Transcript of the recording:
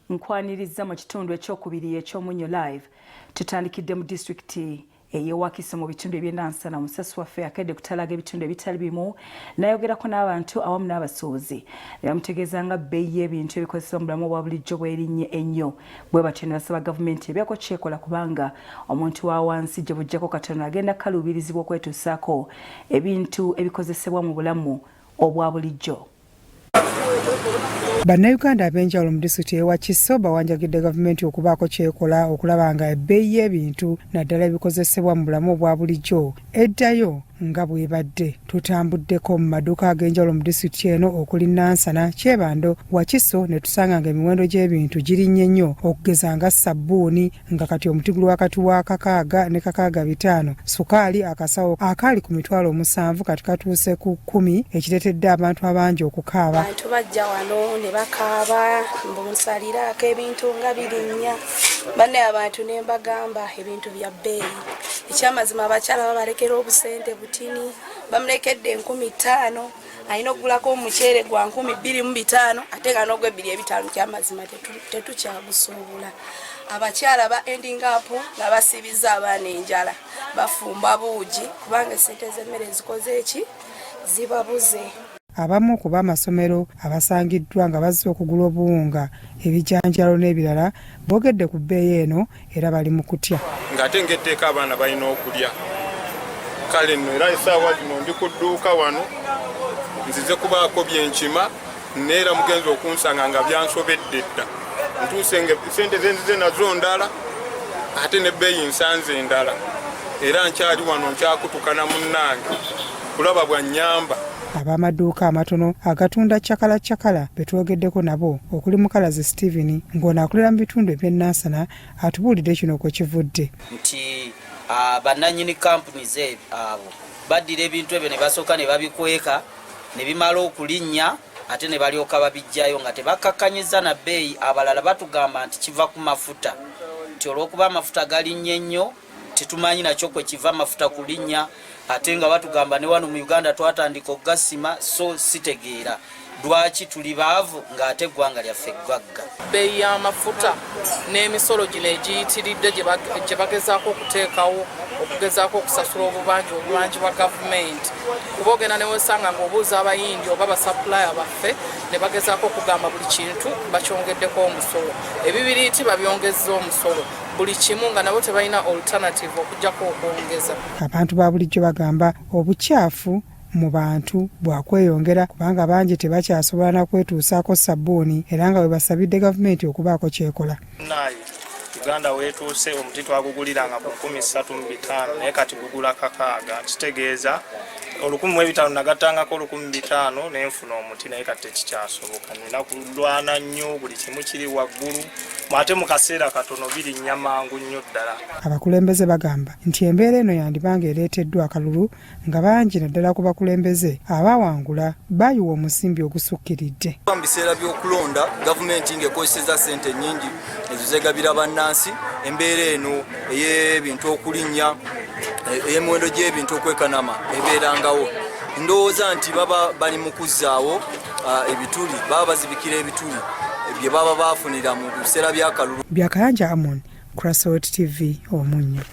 nkwaniriza mu kitundu ekyokubiri eky'Omunnyo live tutandikidde mu disitulikiti ey'Ewakiso mu bitundu eby'Enansana musasi waffe akedde kutalaga ebitundu ebitali bimu nayogerako n'abantu awamu n'abasuubuzi yamutegeeza nga bbeeyi y'ebintu ebikozesebwa mu bulamu obwa bulijjo bw'erinnye ennyo bwe batyo ne basaba gavumenti ebyako kyekola kubanga omuntu wa wansi gye bujjako katono agenda kaluubirizibwa okwetuusaako ebintu ebikozesebwa mu bulamu obwa bulijjo. Bannayuganda ab'enjawulo mu disitulikiti y'Ewakiso bawanjagidde gavumenti okubaako kyekola okulaba nga ebbeeyi y'ebintu naddala ebikozesebwa mu bulamu obwa bulijjo eddayo nga bw'ebadde. Tutambuddeko mu maduuka ag'enjawulo mu disitulikiti eno okuli Nansana, Kyebando, Wakiso ne tusanga nga emiwendo gy'ebintu girinnye nnyo okugeza nga sabbuuni nga kati omuti guli wakati wa 600 ne 500, sukaali akasawo akaali ku $7,000 kati katuuse ku 10, ekireetedde abantu abangi okukaaba. Abantu bajja wano ne bakaaba mbunsaliraako ebintu nga birinnya banne abantu ne bagamba ebintu bya bbeeyi. Ekyamazima abakyala babalekera obusente butini bamulekedde 15,000 alina okugulako omuceere gwa 2,500 ate nga n'ogwa 2,500 kyamazima tetukyagusuubula. Abakyala ba ending up nga basibiza abaana enjala bafumba buugi kubanga essente z'emmere zikoze eki zibabuze. Abamu ku b'amasomero abasangiddwa nga bazze okugula obuwunga, ebijanjalo n'ebirala boogedde ku bbeeyi eno era bali mu kutya. Ng'ate ng'etteeka abaana balina okulya. Kale nno era essaawa zino ndi ku dduuka wano nzize kubaako byenkima neera mugenzi okunsanga nga byansobedde dda. Ntuuse sente zenzize nazo ndala ate n'ebbeeyi nsanze endala. Era nkyali wano nkyakutukana munnange kulaba bwa nnyamba. Ab'amaduuka amatono agatunda cakala betwogeddeko nabo okuli Mukalazi Stephen ng'ono akolera mu bitundu eby'Enansana atubuulidde kino kwe kivudde. Nti bannannyini companies abo baddira ebintu ebyo ne basooka ne babikweka ne bimala okulinnya ate ne balyoka babijjayo nga tebakakkanyiza na bbeeyi. Abalala batugamba nti kiva ku mafuta, nti olw'okuba amafuta galinnye nnyo tetumanyi nakyo kwe kiva amafuta kulinnya. Ate nga batugamba ne wano mu Uganda twatandika ogasima, so sitegeera lwaki tuli baavu ng'ate eggwanga lyaffe eggwagga. Bbeeyi y'amafuta n'emisolo gino egiyitiridde gye bagezaako okuteekawo okugezaako okusasula obubanji bwa gavumenti. Kuba ogenda ne wesanga ng'obuuza abayindi oba basapulaya baffe ne bagezaako okugamba buli kintu bakyongeddeko omusolo. Ebibiriiti babyongezza omusolo. Buli kimu nga nabo tebalina alternative okujjako okwongeza. Abantu ba bulijjo bagamba obukyafu mu bantu bwakweyongera kubanga bangi tebakyasobola na kwetuusaako sabbuuni era nga bwe basabidde gavumenti okubaako kyekola. Uganda weetuuse omuti twaguguliranga ku 13,500 naye kati gugula 600. Kitegeeza 1,500 nagatangako 1,500 nenfuna omuti naye kati tekikyasoboka. Nina kulwana nnyo buli kimu kiri waggulu ate mu kaseera katono birinnya mangu nnyo ddala. Abakulembeze bagamba nti embeera eno yandibanga ereeteddwa akalulu nga bangi naddala ku bakulembeze abawangula bayiwa omusimbi ogusukkiridde. Mu biseera by'okulonda gavumenti ng'ekozesezza ssente nnyingi ezigabira bannansi, embeera eno ey'ebintu okulinnya ey'emiwendo gy'ebintu okwekanama ebeerangawo. Ndowooza nti baba bali mu kuzzaawo ebituli, baba bazibikira ebituli bye baba baafunira mu biseera by'akalulu. Byakayanja Amon, Crossroads TV, Omunnyo.